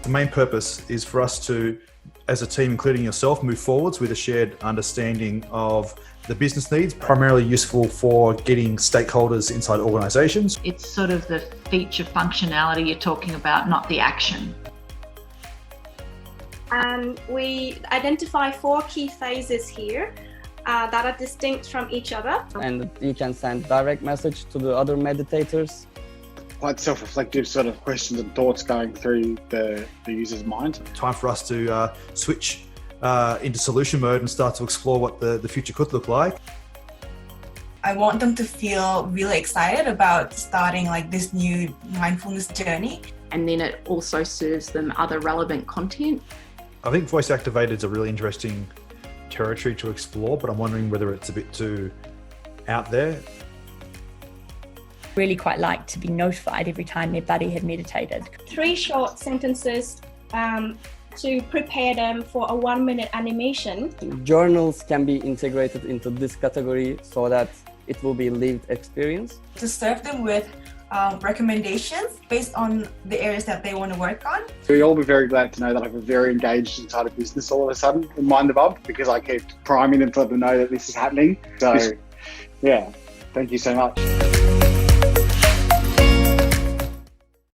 The main purpose is for us to, as a team, including yourself, move forwards with a shared understanding of the business needs, primarily useful for getting stakeholders inside organisations. It's sort of the feature functionality you're talking about, not the action. We identify 4 key phases here that are distinct from each other. And you can send direct message to the other meditators. Quite self-reflective sort of questions and thoughts going through the user's mind. Time for us to switch into solution mode and start to explore what the future could look like. I want them to feel really excited about starting like this new mindfulness journey. And then it also serves them other relevant content. I think voice activated is a really interesting territory to explore, but I'm wondering whether it's a bit too out there. Really quite like to be notified every time their buddy had meditated. 3 short sentences to prepare them for a 1-minute animation. Journals can be integrated into this category so that it will be lived experience. To serve them with recommendations based on the areas that they want to work on. We'll all be very glad to know that I'm very engaged inside of business all of a sudden in Mind Above, because I keep priming them to let them know that this is happening. So yeah, thank you so much.